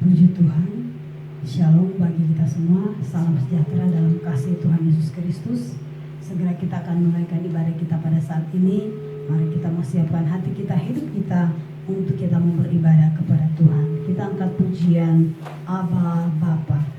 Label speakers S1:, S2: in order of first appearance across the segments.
S1: Puji Tuhan, Shalom bagi kita semua, salam sejahtera dalam kasih Tuhan Yesus Kristus. Segera kita akan menaikkan ibadah kita pada saat ini. Mari kita siapkan hati kita, hidup kita untuk kita mau beribadah kepada Tuhan. Kita angkat pujian Aba Bapa.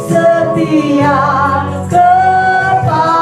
S2: Setia kepadamu.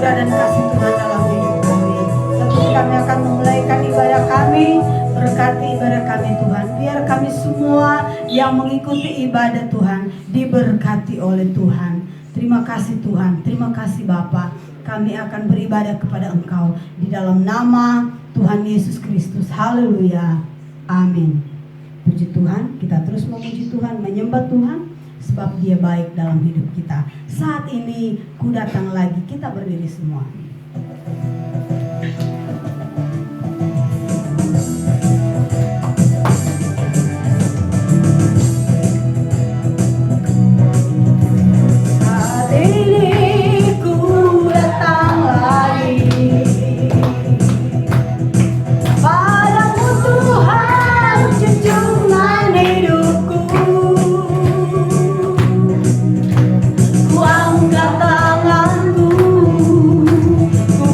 S1: anugerah dan kasih Tuhan dalam hidup kami. Tentu kami akan memulaikan ibadah kami. Berkati ibadah kami Tuhan. Biar kami semua yang mengikuti ibadah Tuhan diberkati oleh Tuhan. Terima kasih Tuhan. Terima kasih Bapa. Kami akan beribadah kepada Engkau di dalam nama Tuhan Yesus Kristus. Haleluya. Amin. Puji Tuhan. Kita terus memuji Tuhan, menyembah Tuhan, sebab Dia baik dalam hidup kita. Saat ini ku datang lagi. Kita berdiri semua. Saat ini ku datang lagi padamu Tuhan, junjungan hidupku. Ku angkat tanganku, ku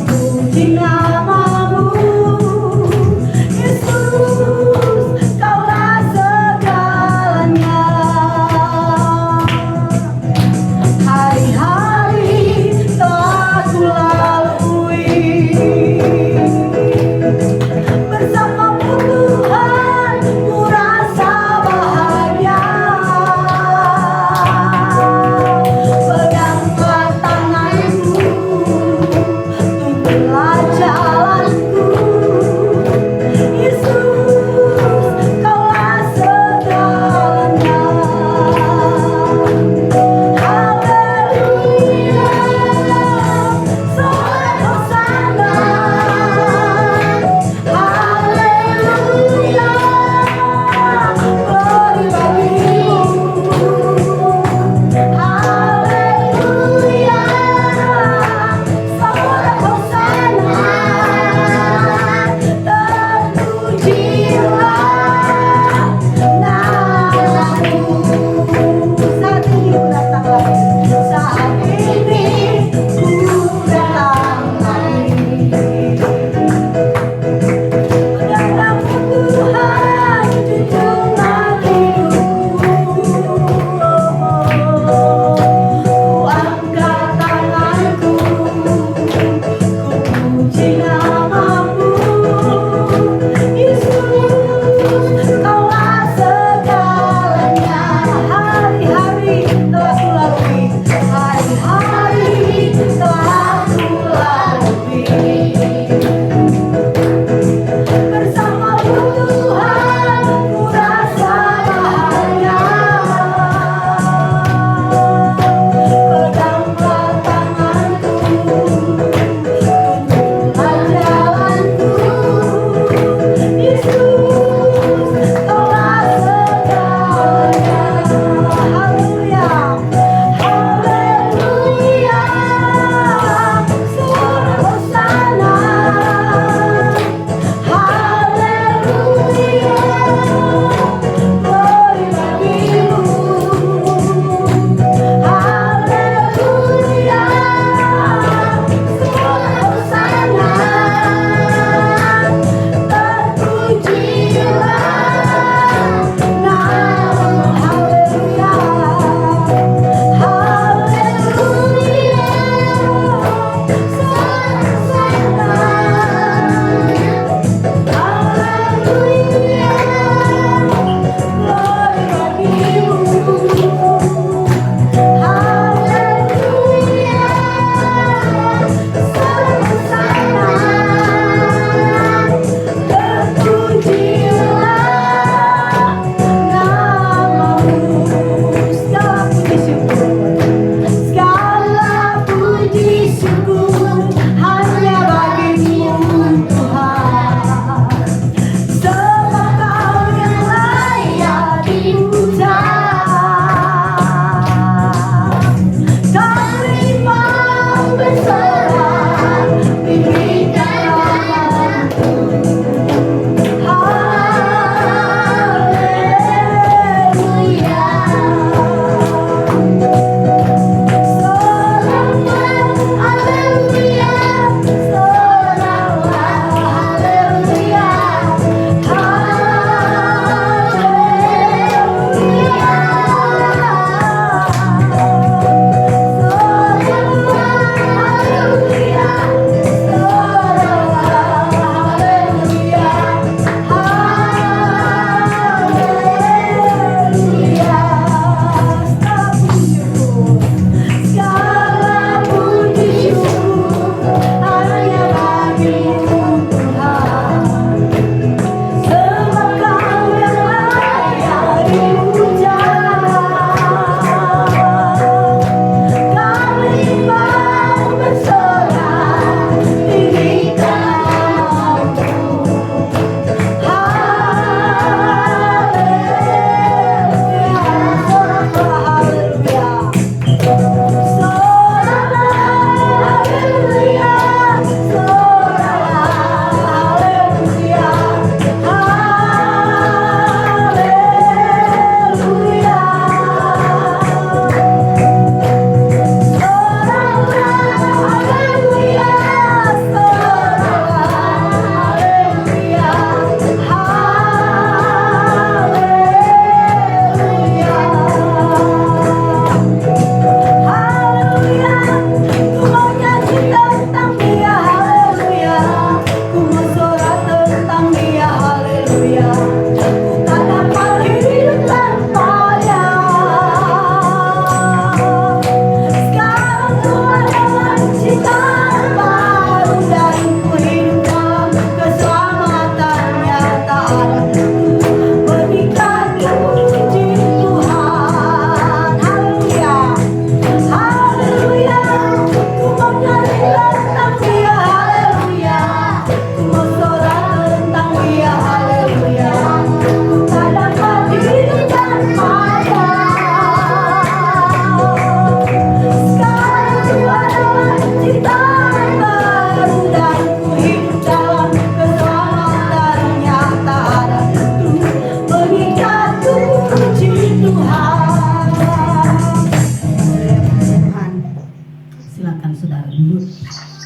S1: Silakan saudara dulu.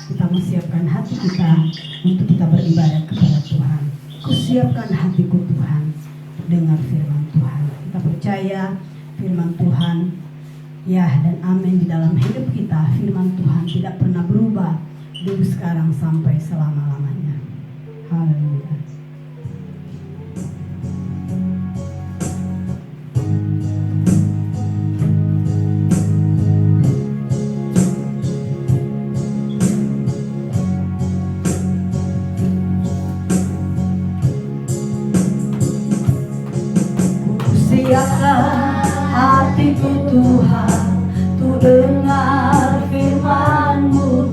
S1: Kita menyiapkan hati kita untuk kita beribadah kepada Tuhan. Kusiapkan hatiku Tuhan, dengar firman Tuhan. Kita percaya firman Tuhan ya dan amin di dalam hidup kita. Firman Tuhan tidak pernah berubah dulu, sekarang, sampai selama-lamanya. Haleluya. Siapkan hatiku Tuhan, tu dengar firman-Mu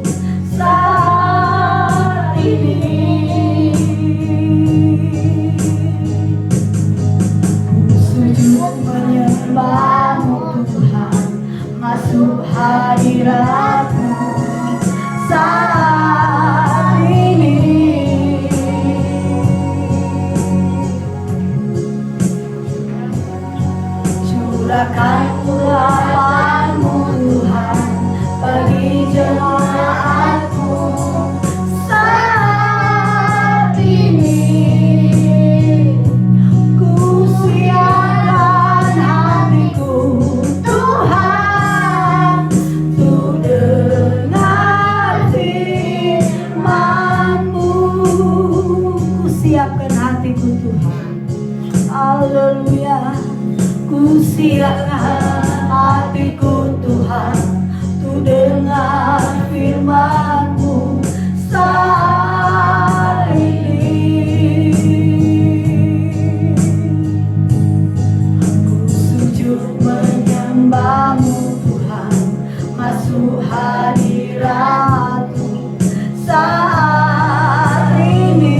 S1: saat ini. Ku sujud menyembah-Mu Tuhan, masuk hadirat-Mu saat ini. Curahkan urapan-Mu Tuhan bagi jemaat-Mu saat ini. Ku siapkan hatiku Tuhan, tu dengar firman-Mu. Ku siapkan hatiku Tuhan. Haleluya. Ku siapkan hatiku Tuhan, tu dengar firman-Mu saat ini. Ku sujud menyembah-Mu Tuhan, masuk hadirat-Mu saat ini.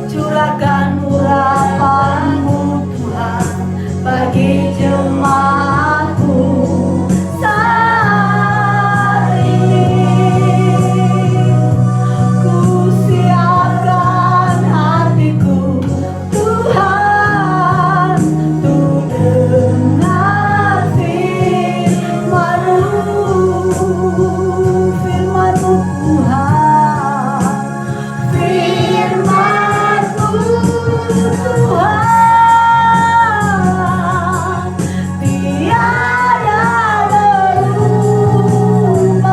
S1: Curahkan urapan-Mu Tuhan bagi jemaat-Mu saat ini. Ku siapkan hatiku Tuhan, tu dengar firman-Mu, firman-Mu Tuhan, firman-Mu Tuhan. Tiada berubah,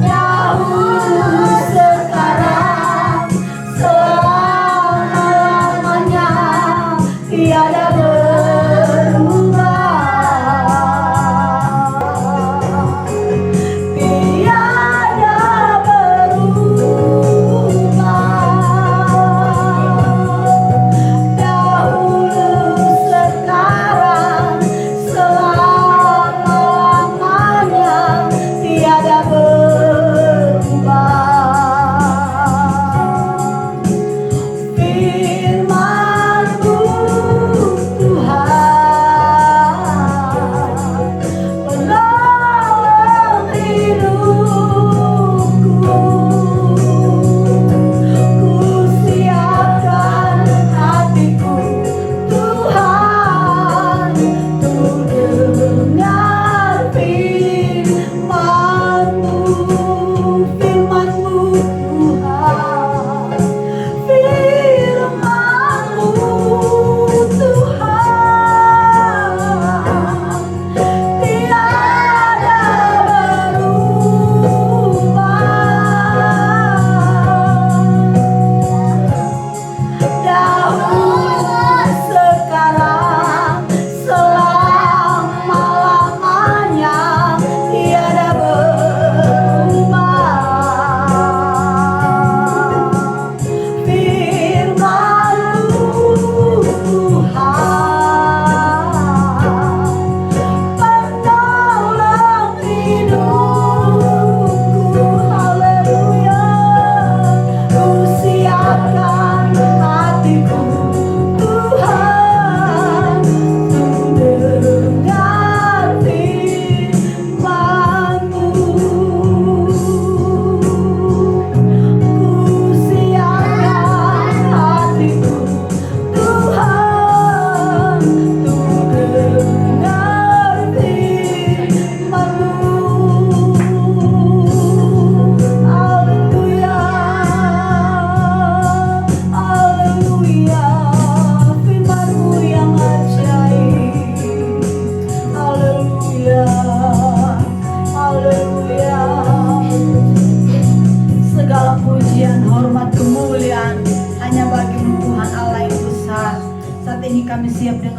S1: dahulu, sekarang, selama-lamanya, tiada berubah, tiada berubah, dahulu, sekarang, selama-lamanya, tiada berubah. Firman-Mu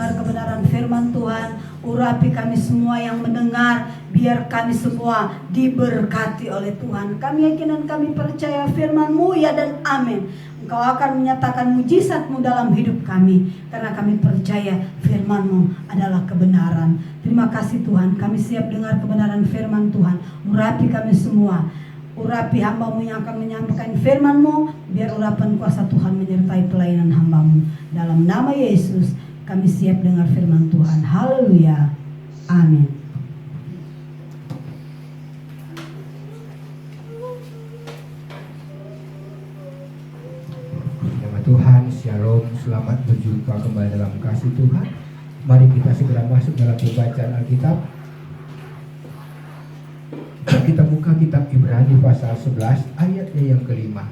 S1: mendengar kebenaran firman Tuhan. Urapi kami semua yang mendengar, biar kami semua diberkati oleh Tuhan. Kami yakin dan kami percaya firman-Mu, ya dan amin. Engkau akan menyatakan mujizat-Mu dalam hidup kami, karena kami percaya firman-Mu adalah kebenaran. Terima kasih Tuhan, kami siap dengar kebenaran firman Tuhan. Urapi kami semua, urapi hamba-Mu yang akan menyampaikan firman-Mu, biar urapan kuasa Tuhan menyertai pelayanan hamba-Mu. Dalam nama Yesus kami siap dengar firman Tuhan. Haleluya, amin.
S2: Tuhan, shalom, selamat berjumpa kembali dalam kasih Tuhan. Mari kita segera masuk dalam pembacaan Alkitab. Kita buka kitab Ibrani pasal 11 ayatnya yang kelima.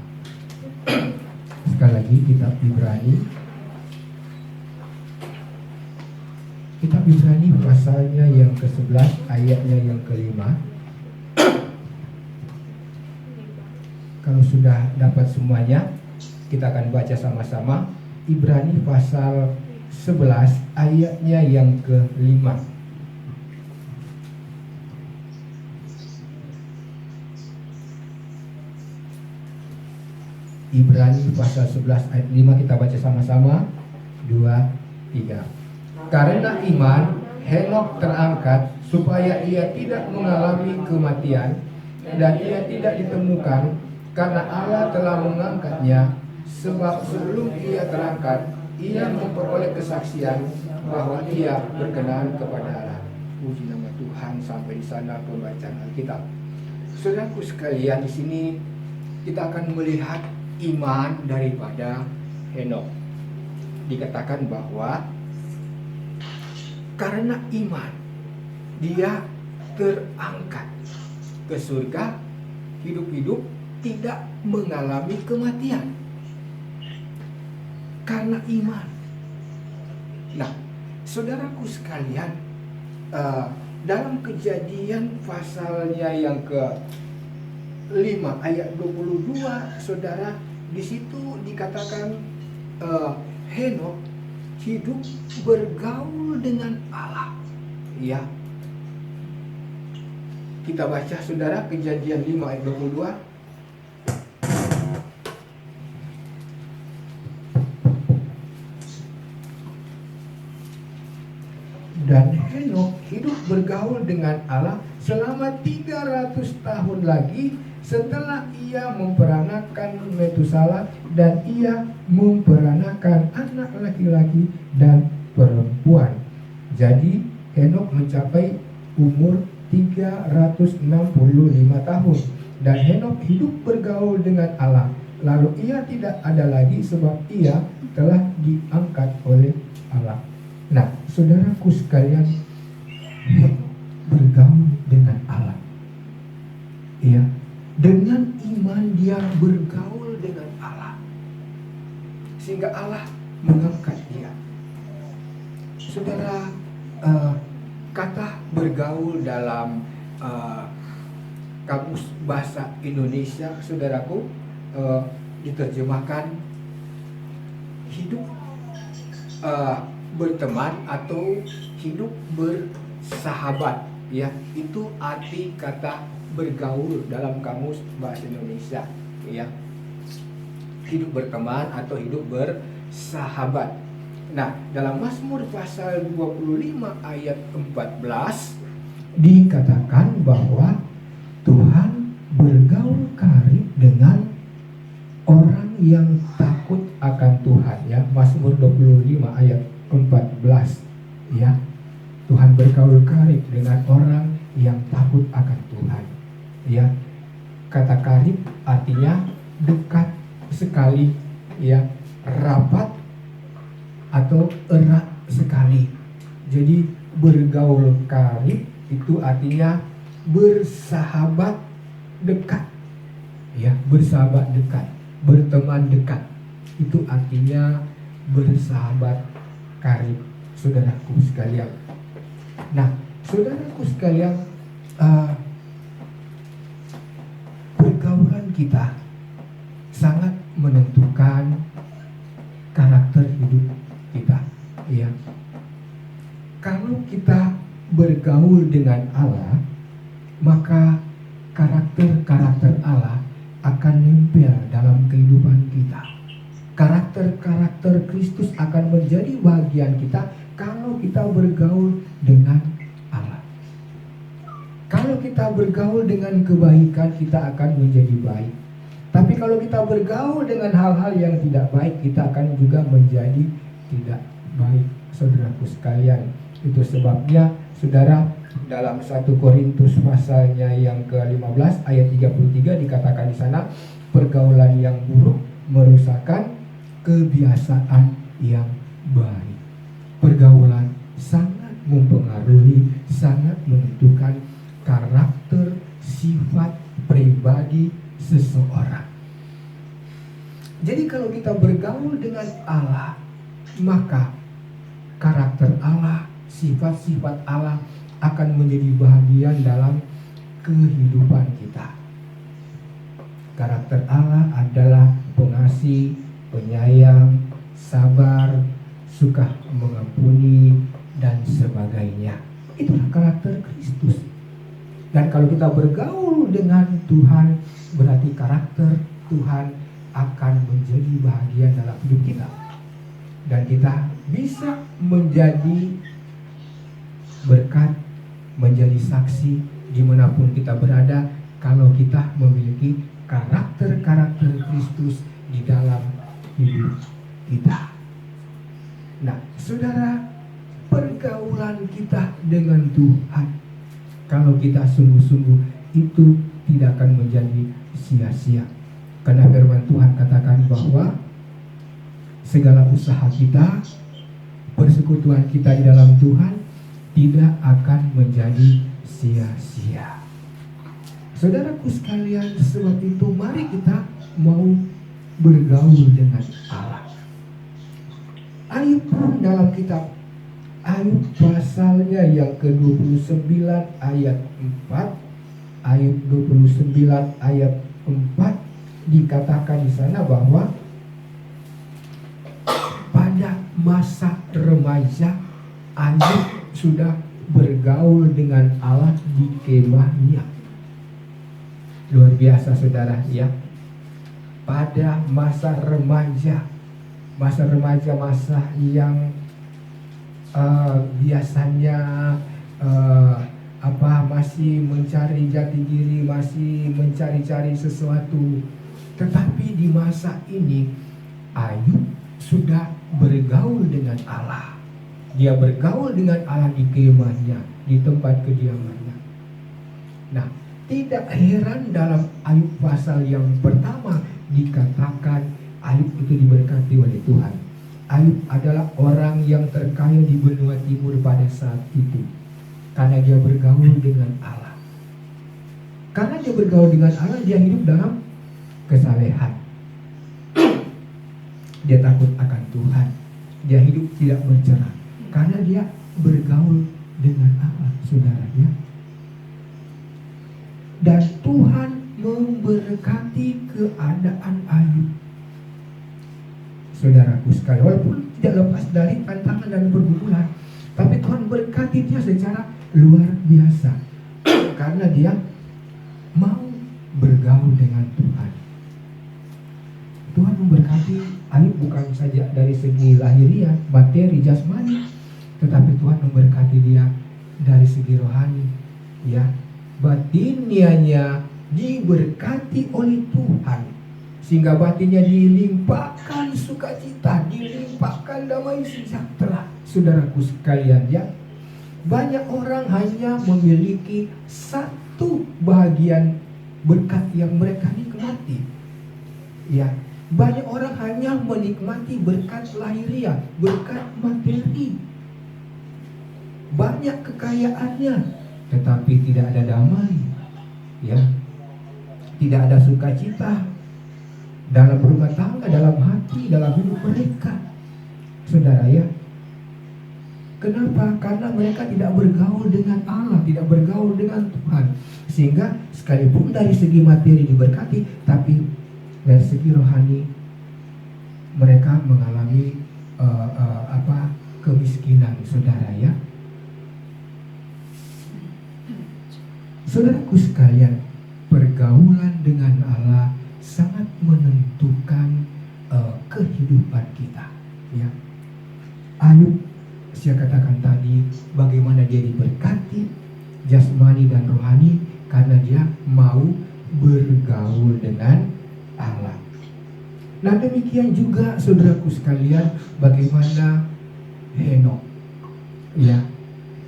S2: Sekali lagi kitab Ibrani. Kitab Ibrani pasalnya yang ke-11 ayatnya yang kelima. Kalau sudah dapat semuanya, kita akan baca sama-sama Ibrani pasal 11 ayatnya yang ke-5. Ibrani pasal 11 ayat 5, kita baca sama-sama. 2, 3. Karena iman Henokh terangkat supaya ia tidak mengalami kematian, dan ia tidak ditemukan karena Allah telah mengangkatnya. Sebab sebelum ia terangkat, ia memperoleh kesaksian bahwa ia berkenan kepada Allah. Puji nama Tuhan. Sampai di sana pembacaan Alkitab. Saudaraku sekalian, di sini kita akan melihat iman daripada Henokh. Dikatakan bahwa karena iman dia terangkat ke surga, hidup-hidup, tidak mengalami kematian. Karena iman. Nah, saudaraku sekalian, dalam Kejadian pasalnya yang ke-5 ayat 22, saudara, di situ dikatakan Henokh hidup bergaul dengan Allah. Ya. Kita baca saudara Kejadian 5 ayat 22. Dan Henokh hidup bergaul dengan Allah selama 300 tahun lagi setelah ia memperanakan Metusala, dan ia memperanakan anak laki-laki dan perempuan. Jadi Henokh mencapai umur 365 tahun. Dan Henokh hidup bergaul dengan Allah. Lalu ia tidak ada lagi sebab ia telah diangkat oleh Allah. Nah, saudaraku sekalian, bergaul dengan Allah. Ya, dengan iman dia bergaul dengan Allah, sehingga Allah mengangkat dia. Saudara, kata bergaul dalam kamus bahasa Indonesia, saudaraku, diterjemahkan hidup berteman atau hidup bersahabat. Ya, itu arti kata bergaul dalam kamus bahasa Indonesia. Ya, hidup berteman atau hidup bersahabat. Nah, dalam Mazmur pasal 25 ayat 14 dikatakan bahwa Tuhan bergaul karib dengan orang yang takut akan Tuhan. Ya, Mazmur 25 ayat 14. Ya, Tuhan bergaul karib dengan orang yang takut akan Tuhan. Ya, kata karib artinya dekat sekali, ya, rapat atau erat sekali. Jadi bergaul karib itu artinya bersahabat dekat. Ya, bersahabat dekat, berteman dekat. Itu artinya bersahabat karib, saudaraku sekalian. Nah, saudaraku sekalian, pergaulan kita sangat menentukan karakter hidup kita. Ya, kalau kita bergaul dengan Allah, maka karakter-karakter Allah akan nempel dalam kehidupan kita. Karakter-karakter Kristus akan menjadi bagian kita kalau kita bergaul dengan Allah. Kalau kita bergaul dengan kebaikan, kita akan menjadi baik. Tapi kalau kita bergaul dengan hal-hal yang tidak baik, kita akan juga menjadi tidak baik, saudaraku sekalian. Itu sebabnya, saudara, dalam 1 Korintus pasalnya yang ke-15 ayat 33 dikatakan di sana, pergaulan yang buruk merusakkan kebiasaan yang baik. Pergaulan sangat mempengaruhi, sangat menentukan karakter, sifat, pribadi seseorang. Jadi kalau kita bergaul dengan Allah, maka karakter Allah, sifat-sifat Allah akan menjadi bahagian dalam kehidupan kita. Karakter Allah adalah pengasih, penyayang, sabar, suka mengampuni, dan sebagainya. Itulah karakter Kristus. Dan kalau kita bergaul dengan Tuhan, berarti karakter Tuhan akan menjadi bahagian dalam hidup kita. Dan kita bisa menjadi berkat, menjadi saksi dimanapun kita berada, kalau kita memiliki karakter-karakter Kristus di dalam hidup kita. Nah, saudara, pergaulan kita dengan Tuhan, kalau kita sungguh-sungguh, itu tidak akan menjadi sia-sia. Karena firman Tuhan katakan bahwa segala usaha kita, persekutuan kita di dalam Tuhan tidak akan menjadi sia-sia. Saudaraku sekalian, sebab itu mari kita mau bergaul dengan Allah. Ayub pun dalam kitab Ayub pasalnya yang ke-29 ayat 4, Ayub 29 ayat 4 dikatakan di sana bahwa pada masa remaja Ayub sudah bergaul dengan Allah di kemahnya. Luar biasa, saudara, ya. Pada masa remaja, masa yang biasanya masih mencari jati diri, masih mencari-cari sesuatu. Tetapi di masa ini Ayub sudah bergaul dengan Allah. Dia bergaul dengan Allah di kemahnya, di tempat kediamannya. Nah, tidak heran dalam Ayub pasal yang pertama dikatakan Ayub itu diberkati oleh Tuhan. Ayub adalah orang yang terkaya di benua timur pada saat itu, karena dia bergaul dengan Allah. Karena dia bergaul dengan Allah, dia hidup dalam kesalehan. Dia takut akan Tuhan. Dia hidup tidak mencela, karena dia bergaul dengan Allah, saudara, ya. Dan Tuhan memberkati keadaan Ayub. Saudaraku sekalian, walaupun tidak lepas dari tantangan dan pergumulan, tapi Tuhan berkati dia secara luar biasa karena dia mau bergaul dengan Tuhan. Tuhan memberkati Ayub bukan saja dari segi lahiriah, materi, jasmani, tetapi Tuhan memberkati dia dari segi rohani, ya. Batinianya diberkati oleh Tuhan, sehingga batinnya dilimpahkan sukacita, dilimpahkan damai sejahtera. Saudaraku sekalian, ya, banyak orang hanya memiliki satu bagian berkat yang mereka nikmati, ya. Banyak orang hanya menikmati berkat lahiriah, berkat materi, banyak kekayaannya, tetapi tidak ada damai, ya. Tidak ada sukacita dalam rumah tangga, dalam hati, dalam hidup mereka, saudara, ya. Kenapa? Karena mereka tidak bergaul dengan Allah, tidak bergaul dengan Tuhan, sehingga sekalipun dari segi materi diberkati, tapi dari segi rohani mereka mengalami kemiskinan, saudara, ya. Saudaraku sekalian, pergaulan dengan Allah sangat menentukan kehidupan kita. Ya, Ayub, saya katakan tadi, bagaimana dia diberkati jasmani dan rohani karena dia mau bergaul dengan Allah. Nah, demikian juga saudaraku sekalian, bagaimana Henokh, ya,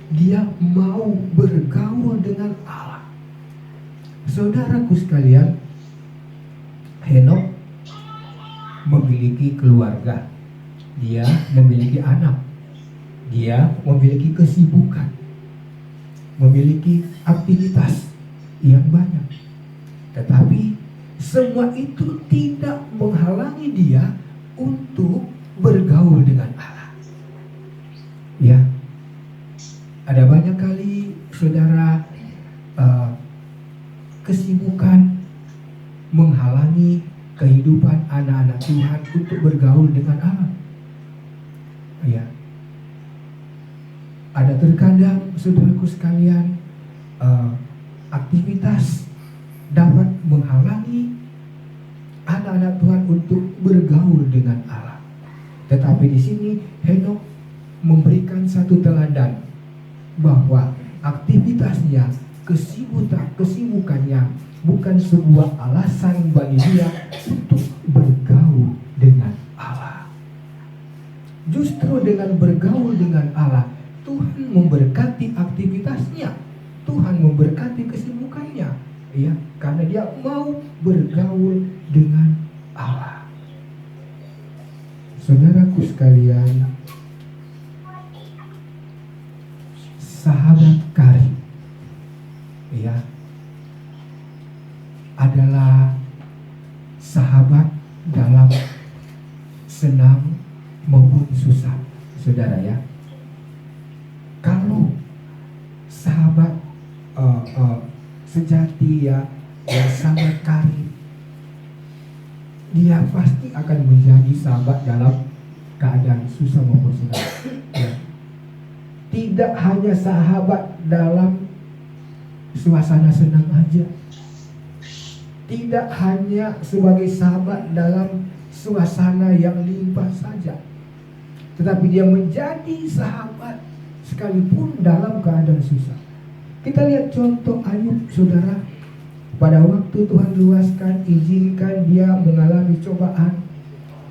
S2: dia mau bergaul dengan Allah. Saudaraku sekalian, Henokh memiliki keluarga, dia memiliki anak, dia memiliki kesibukan, memiliki aktivitas yang banyak. Tetapi semua itu tidak menghalangi dia untuk bergaul dengan Allah. Ya, ada banyak kali saudara kesibukan menghalangi kehidupan anak-anak Tuhan untuk bergaul dengan Allah. Ya, ada terkadang saudaraku sekalian aktivitas dapat menghalangi anak-anak Tuhan untuk bergaul dengan Allah. Tetapi di sini Henokh memberikan satu teladan bahwa aktivitasnya, kesibukannya bukan sebuah alasan bagi dia untuk bergaul dengan Allah. Justru dengan bergaul dengan Allah, Tuhan memberkati aktivitasnya, Tuhan memberkati kesibukannya, ya, karena dia mau bergaul dengan Allah. Saudaraku sekalian, sahabat karib, ya, adalah sahabat dalam senang maupun susah, saudara ya. Kalau sahabat sejati, ya, sahabat karib, dia pasti akan menjadi sahabat dalam keadaan susah maupun senang. Ya. Tidak hanya sahabat dalam suasana senang aja, tidak hanya sebagai sahabat dalam suasana yang limpah saja, tetapi dia menjadi sahabat sekalipun dalam keadaan susah. Kita lihat contoh Ayub, saudara. Pada waktu Tuhan luaskan, izinkan dia mengalami cobaan,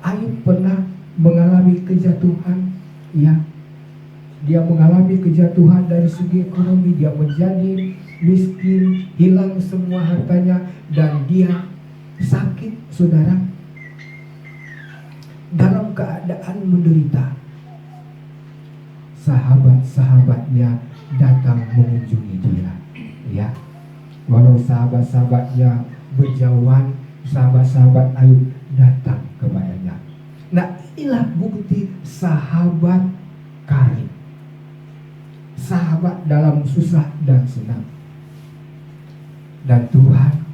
S2: Ayub pernah mengalami kejatuhan, ya. Dia mengalami kejatuhan dari segi ekonomi, dia menjadi miskin, hilang semua hartanya, dan dia sakit, saudara, dalam keadaan menderita. Sahabat-sahabatnya datang mengunjungi dia, ya. Walau sahabat-sahabatnya berjauhan, sahabat-sahabat Ayub datang kepadanya. Nah, inilah bukti sahabat karib, sahabat dalam susah dan senang. Dan Tuhan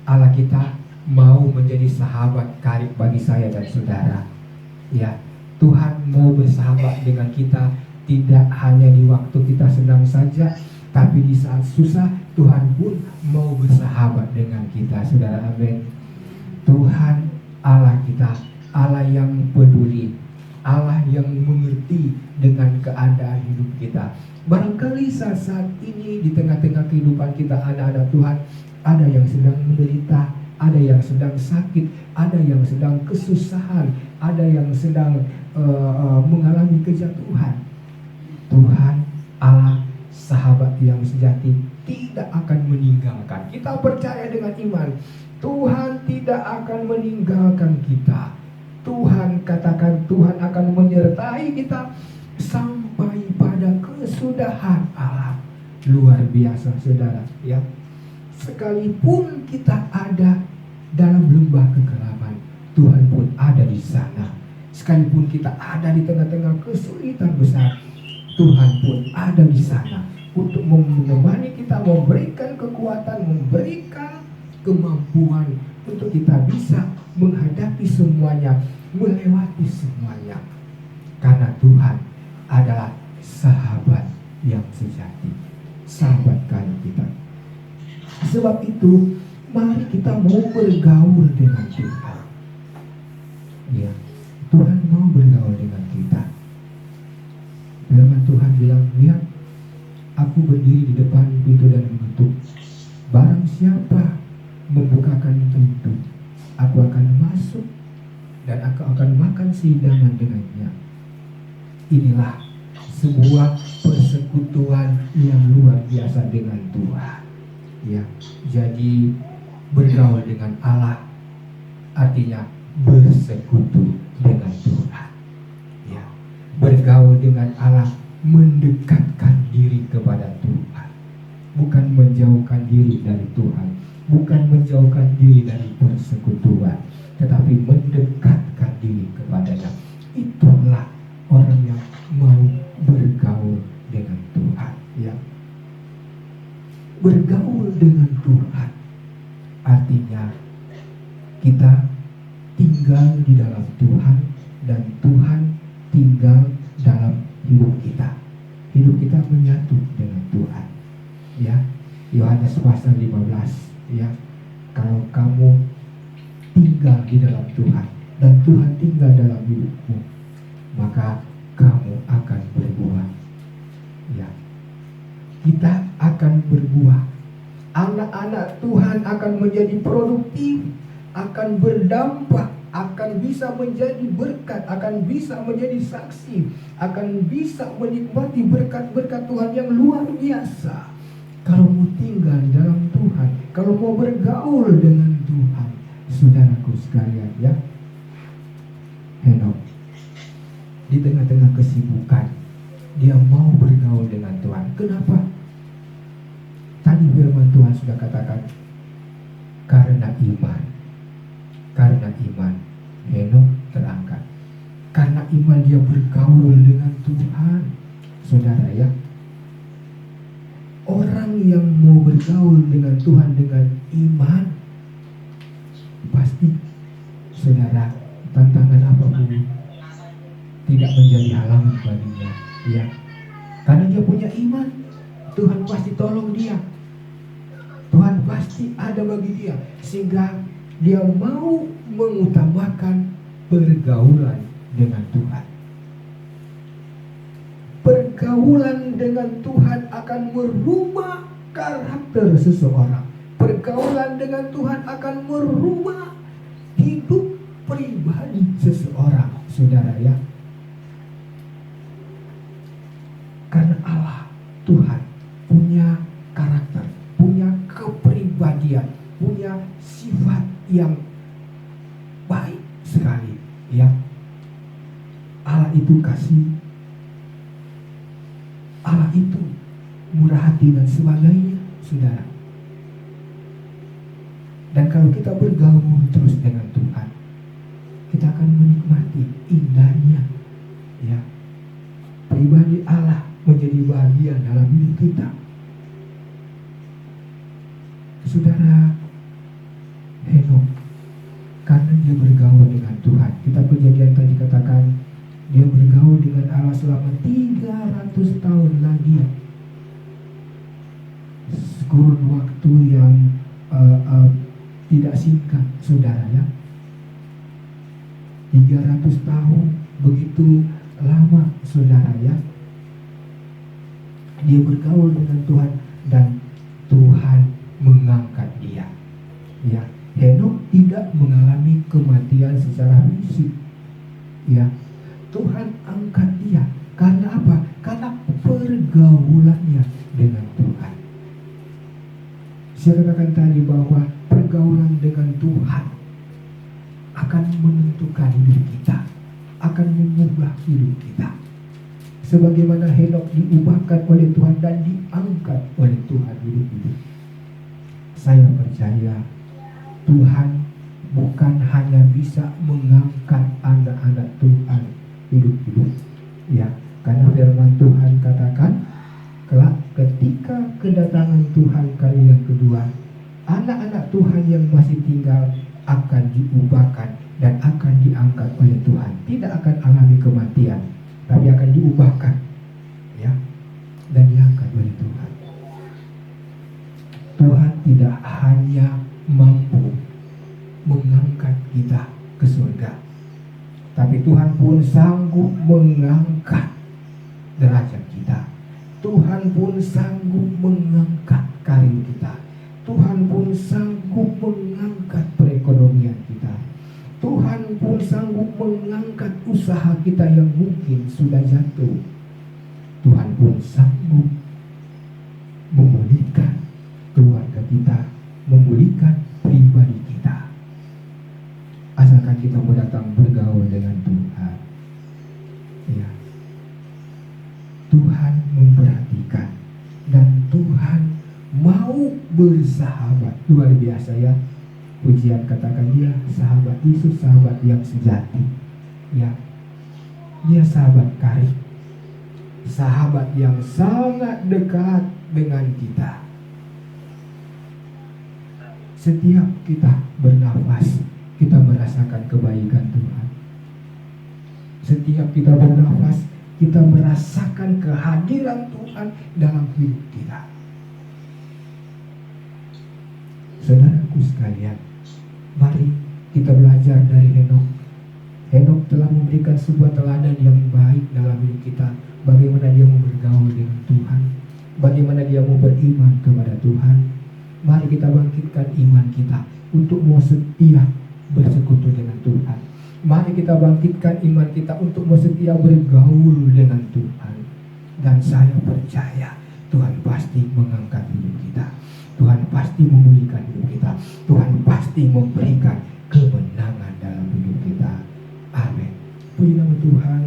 S2: Allah kita mau menjadi sahabat karib bagi saya dan saudara. Ya, Tuhan mau bersahabat dengan kita, tidak hanya di waktu kita senang saja, tapi di saat susah Tuhan pun mau bersahabat dengan kita, saudara. Amin. Tuhan Allah kita, Allah yang peduli, Allah yang mengerti dengan keadaan hidup kita. Barangkali saat ini di tengah-tengah kehidupan kita, anak-anak Tuhan, ada yang sedang menderita, ada yang sedang sakit, ada yang sedang kesusahan, ada yang sedang mengalami kejatuhan. Tuhan Allah, sahabat yang sejati, tidak akan meninggalkan. Kita percaya dengan iman, Tuhan tidak akan meninggalkan kita. Tuhan katakan, Tuhan akan menyertai kita sampai pada kesudahan Allah. Luar biasa, saudara, ya. Sekalipun kita ada dalam lembah kegelapan, Tuhan pun ada di sana. Sekalipun kita ada di tengah-tengah kesulitan besar, Tuhan pun ada di sana untuk menemani kita, memberikan kekuatan, memberikan kemampuan untuk kita bisa menghadapi semuanya, melewati semuanya. Karena Tuhan adalah sahabat yang sejati, sahabat karib kita. Sebab itu, mari kita mau bergaul dengan Tuhan. Ya, Tuhan mau bergaul dengan kita. Firman Tuhan bilang, lihat, aku berdiri di depan pintu dan mengetuk. Barang siapa membukakan pintu, aku akan masuk dan aku akan makan sehidangan dengannya. Inilah sebuah persekutuan yang luar biasa dengan Tuhan. Ya, jadi bergaul dengan Allah artinya bersekutu dengan Tuhan. Ya, bergaul dengan Allah mendekatkan diri kepada Tuhan, bukan menjauhkan diri dari Tuhan, bukan menjauhkan diri dari persekutuan, tetapi mendekatkan diri kepadanya. Itulah orang yang mau bergaul dengan Tuhan. Ya, bergaul dengan Tuhan artinya kita tinggal di dalam Tuhan dan Tuhan tinggal dalam hidup kita. Hidup kita menyatu dengan Tuhan. Ya, Yohanes pasal 15. Ya, kalau kamu tinggal di dalam Tuhan dan Tuhan tinggal dalam hidupmu, maka kamu akan berbuah. Ya, kita akan berbuah. Anak-anak Tuhan akan menjadi produktif, akan berdampak, akan bisa menjadi berkat, akan bisa menjadi saksi, akan bisa menikmati berkat-berkat Tuhan yang luar biasa. Kalau mau tinggal di dalam Tuhan, kalau mau bergaul dengan Tuhan, saudaraku sekalian, ya, Henok di tengah-tengah kesibukan dia mau bergaul dengan Tuhan. Kenapa? Tadi firman Tuhan sudah katakan, karena iman. Karena iman Henok terangkat. Karena iman dia bergaul dengan Tuhan. Saudara, ya, orang yang mau bergaul dengan Tuhan dengan iman, pasti saudara, tantangan apapun tidak menjadi halangan baginya. Ya, karena dia punya iman, Tuhan pasti tolong dia. Tuhan pasti ada bagi dia, sehingga dia mau mengutamakan pergaulan dengan Tuhan. Pergaulan dengan Tuhan akan merubah karakter seseorang. Pergaulan dengan Tuhan akan merubah hidup pribadi seseorang, saudara, ya. Karena Allah, Tuhan, punya karakter, punya kepribadian, punya sifat yang baik sekali, ya. Allah itu kasih, Allah itu murah hati dan sebagainya, saudara. Dan kalau kita bergaul terus dengan Tuhan, kita akan menikmati indahnya, ya, pribadi Allah menjadi bahagia dalam hidup kita. Saudara, Henok, karena dia bergaul dengan Tuhan, kita Kejadian tadi katakan dia bergaul dengan Allah selama 300 tahun lagi. Kurun waktu yang tidak singkat, saudara, ya. 300 tahun, begitu lama, saudara, ya. Dia bergaul dengan Tuhan dan Tuhan mengangkat dia. Ya, Henok tidak mengalami kematian secara fisik. Ya, Tuhan angkat dia. Karena apa? Karena pergaulannya dengan Tuhan. Saya katakan tadi bahwa pergaulan dengan Tuhan akan menentukan hidup kita, akan mengubah hidup kita. Sebagaimana Henok diubahkan oleh Tuhan dan diangkat oleh Tuhan hidup-hidup. Saya percaya Tuhan bukan hanya bisa mengangkat anak-anak Tuhan hidup-hidup, ya, karena firman Tuhan katakan, kelak ketika kedatangan Tuhan kali yang kedua, anak-anak Tuhan yang masih tinggal akan diubahkan dan akan diangkat oleh Tuhan. Tidak akan alami kematian, tapi akan diubahkan, ya, dan diangkat oleh Tuhan. Tuhan tidak hanya mampu mengangkat kita ke surga, tapi Tuhan pun sanggup mengangkat derajat kita. Tuhan pun sanggup mengangkat karir kita. Tuhan pun sanggup mengangkat perekonomian kita. Tuhan pun sanggup mengangkat usaha kita yang mungkin sudah jatuh. Tuhan pun sanggup memulihkan keluarga kita, memulihkan pribadi kita. Asalkan kita mau datang bergaul dengan Tuhan. Ya. Tuhan memperhatikan dan Tuhan mau bersahabat. Luar biasa ya. Pujian katakan dia sahabat Yesus, sahabat yang sejati. Ya. Dia sahabat karib. Sahabat yang sangat dekat dengan kita. Setiap kita bernafas, kita merasakan kebaikan Tuhan. Setiap kita bernafas, kita merasakan kehadiran Tuhan dalam hidup kita. Saudaraku sekalian, mari kita belajar dari Henokh. Henokh telah memberikan sebuah teladan yang baik dalam hidup kita. Bagaimana dia mau bergaul dengan Tuhan, bagaimana dia mau beriman kepada Tuhan. Mari kita bangkitkan iman kita untuk mau setia bersekutu dengan Tuhan. Mari kita bangkitkan iman kita untuk mau setia bergaul dengan Tuhan. Dan saya percaya Tuhan pasti mengangkat hidup kita. Tuhan pasti memulihkan hidup kita. Tuhan pasti memberikan kemenangan dalam hidup kita. Amin. Puji nama Tuhan.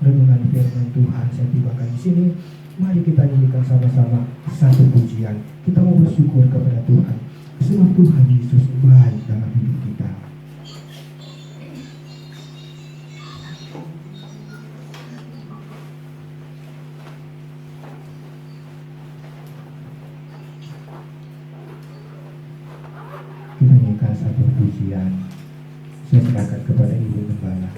S2: Renungan firman Tuhan saya tibakan di sini. Mari kita nyanyikan sama-sama satu pujian. Kita mau bersyukur kepada Tuhan. Sebab Tuhan Yesus baik dalam hidup kita. Kita nyanyikan satu pujian. Saya serahkan kepada Ibu Gembala.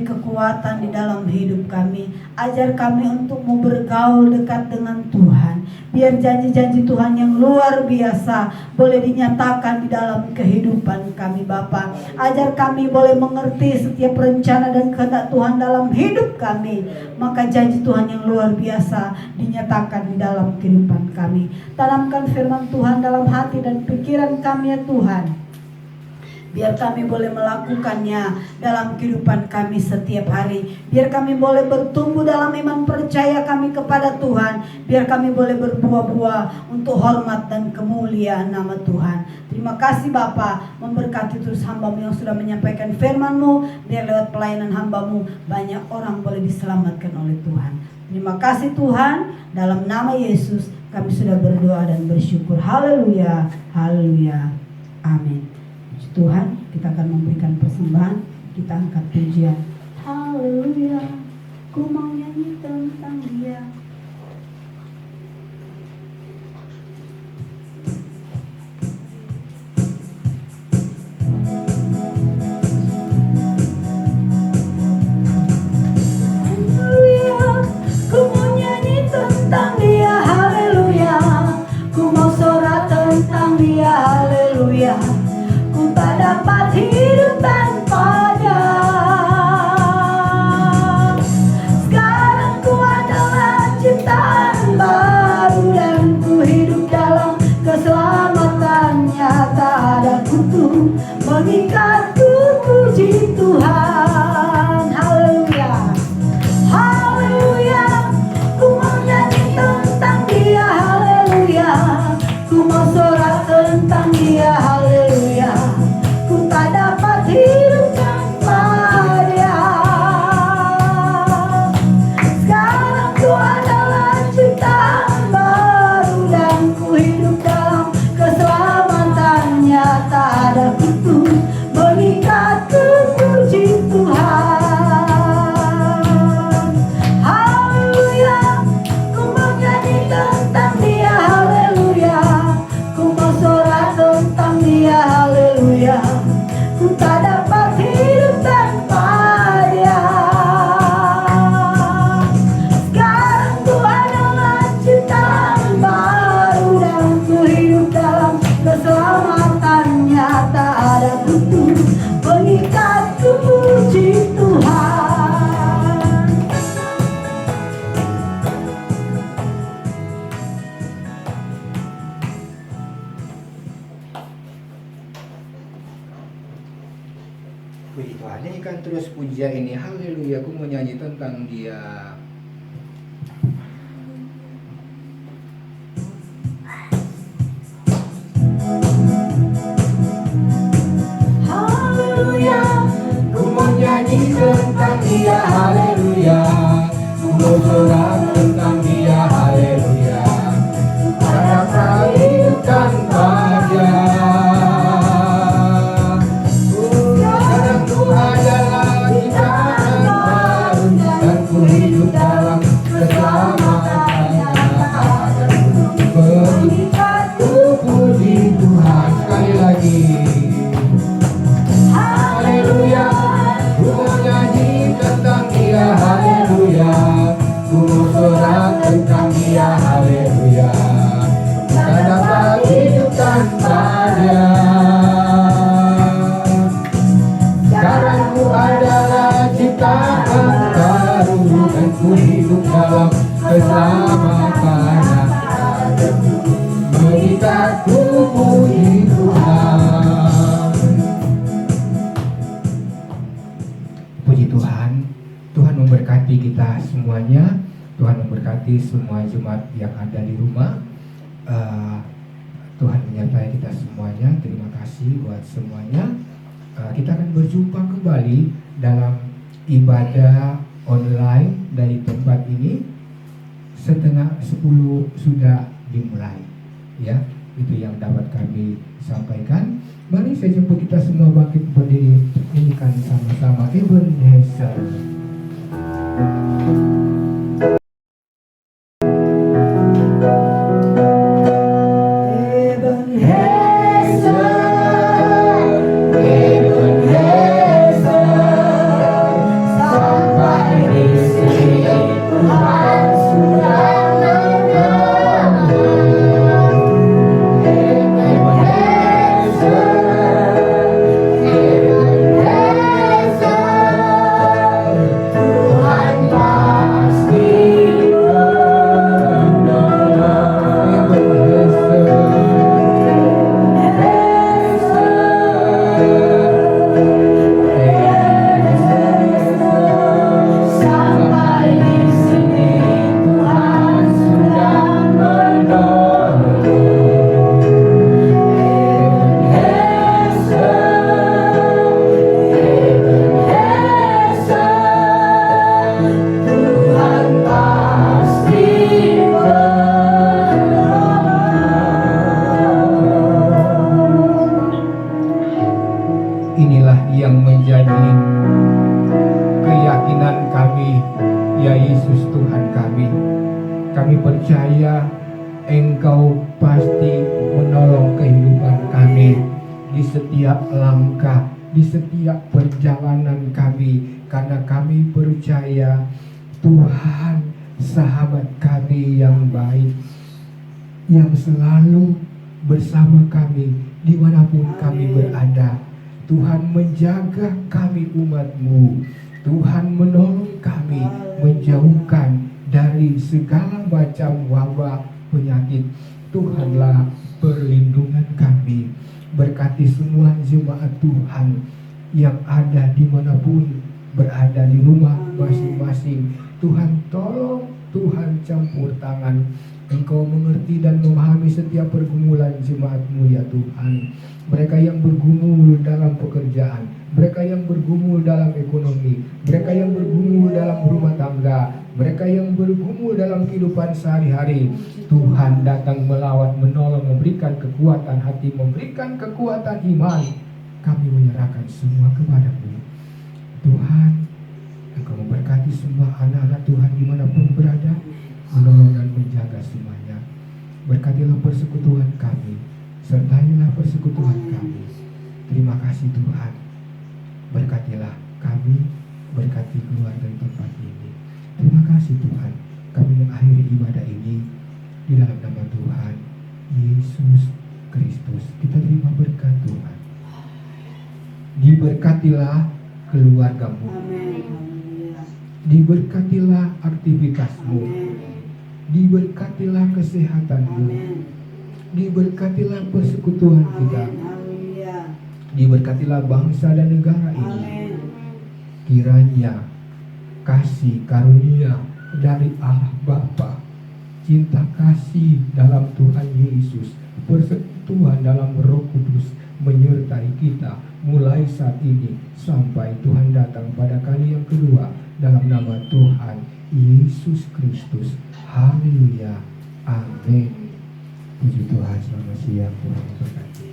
S1: kekuatan di dalam hidup kami. Ajar kami untuk mau bergaul dekat dengan Tuhan. Biar janji-janji Tuhan yang luar biasa boleh dinyatakan di dalam kehidupan kami Bapa. Ajar kami boleh mengerti setiap rencana dan kehendak Tuhan dalam hidup kami. Maka janji Tuhan yang luar biasa dinyatakan di dalam kehidupan kami. Tanamkan firman Tuhan dalam hati dan pikiran kami ya Tuhan. Biar kami boleh melakukannya dalam kehidupan kami setiap hari. Biar kami boleh bertumbuh dalam iman percaya kami kepada Tuhan. Biar kami boleh berbuah-buah untuk hormat dan kemuliaan nama Tuhan. Terima kasih Bapa, memberkati terus hamba-Mu yang sudah menyampaikan firman-Mu. Biar lewat pelayanan hamba-Mu banyak orang boleh diselamatkan oleh Tuhan. Terima kasih Tuhan, dalam nama Yesus kami sudah berdoa dan bersyukur. Haleluya, haleluya, amin. Tuhan, kita akan memberikan persembahan, kita angkat pujian. Haleluya, ku mau nyanyi tentang Dia. Haleluya, ku mau nyanyi tentang Dia. Haleluya, ku mau sorak tentang Dia. Haleluya, tak dapat hidup tanpa-Nya. Sekarang ku adalah ciptaan baru dan ku hidup dalam keselamatan-Nya. Tak ada kutu mengikatku, puji Tuhan. Haleluya, haleluya, ku mau nyanyi tentang Dia. Haleluya, ku mau sorak tentang Dia. Haleluya, tak dapat hidup tanpa Dia. Sekarang ku adalah ciptaan baru dan ku hidup dalam keselamatan-Nya. Tak ada kutu mengikatku, puji Tuhan. Haleluya, ku mau nyanyi tentang Dia. Haleluya, ku mau sorak tentang Dia. Haleluya, ku tak dapat hidup tanpa Dia. Sekarang ku adalah ciptaan baru dan ku hidup dalam keselamatan-Nya. Tak ada kutu mengikatku, puji Tuhan.
S2: Puji Tuhan, nyanyikan terus pujian ini. Haleluya, aku mau nyanyi tentang Dia.
S1: Haleluya,
S2: Ku mau nyanyi tentang Dia. Haleluya, ku mau sorak tentang Dia. Haleluya, tak dapat hidup tanpa Dia. Sekarang ku adalah ciptaan baru dan ku hidup dalam keselamatan-Nya. Mengikatku, puji Tuhan. Sekali lagi. Haleluya, ku mau nyanyi tentang Dia. Haleluya, ku mau sorak tentang Dia. Haleluya, tak dapat hidup tanpa Dia. Sekarang ku adalah ciptaan baru dan ku hidup dalam keselamatan-Nya. Mengikatku, puji Tuhan. Puji Tuhan, Tuhan memberkati kita semuanya. Tuhan memberkati semua jemaat yang ada di rumah. Tuhan menyertai kita semuanya. Terima kasih buat semuanya. Kita akan berjumpa kembali dalam ibadah online dari tempat ini. 9:30 sudah dimulai. Ya, itu yang dapat kami sampaikan. Mari saya jemput kita semua bangkit berdiri, nyanyikan sama-sama Ebenezer. Ya Yesus Tuhan kami percaya Engkau pasti menolong kehidupan kami di setiap langkah, di setiap perjalanan kami, karena kami percaya Tuhan sahabat kami yang baik, yang selalu bersama kami dimanapun kami berada. Tuhan menjaga kami umat-Mu, Tuhan menolong kami menjauhkan dari segala macam wabah penyakit. Tuhanlah perlindungan kami. Berkati semua jemaat Tuhan yang ada dimanapun berada di rumah masing-masing. Tuhan tolong, Tuhan campur tangan. Engkau mengerti dan memahami setiap pergumulan jemaat-Mu ya Tuhan. Mereka yang bergumul dalam pekerjaan, mereka yang bergumul dalam ekonomi, mereka yang bergumul dalam rumah tangga, mereka yang bergumul dalam kehidupan sehari-hari. Tuhan datang melawat, menolong, memberikan kekuatan hati, memberikan kekuatan iman. Kami menyerahkan semua kepada-Mu Tuhan. Engkau memberkati semua anak-anak Tuhan dimanapun berada, menolong dan menjaga semuanya. Berkatilah persekutuan kami, sertailah persekutuan kami. Terima kasih Tuhan. Berkatilah kami, berkati keluarga di tempat ini. Terima kasih Tuhan. Kami mengakhiri ibadah ini di dalam nama Tuhan Yesus Kristus. Kita terima berkat Tuhan. Diberkatilah keluargamu, diberkatilah aktivitasmu, diberkatilah kesehatanmu, diberkatilah persekutuan kita, diberkatilah bangsa dan negara ini. Kiranya kasih karunia dari Allah Bapa, cinta kasih dalam Tuhan Yesus, persekutuan dalam Roh Kudus menyertai kita mulai saat ini sampai Tuhan datang pada kali yang kedua, dalam nama Tuhan Yesus Kristus. Haleluya. Amin. Puji Tuhan. Selamat siang. Tuhan memberkati.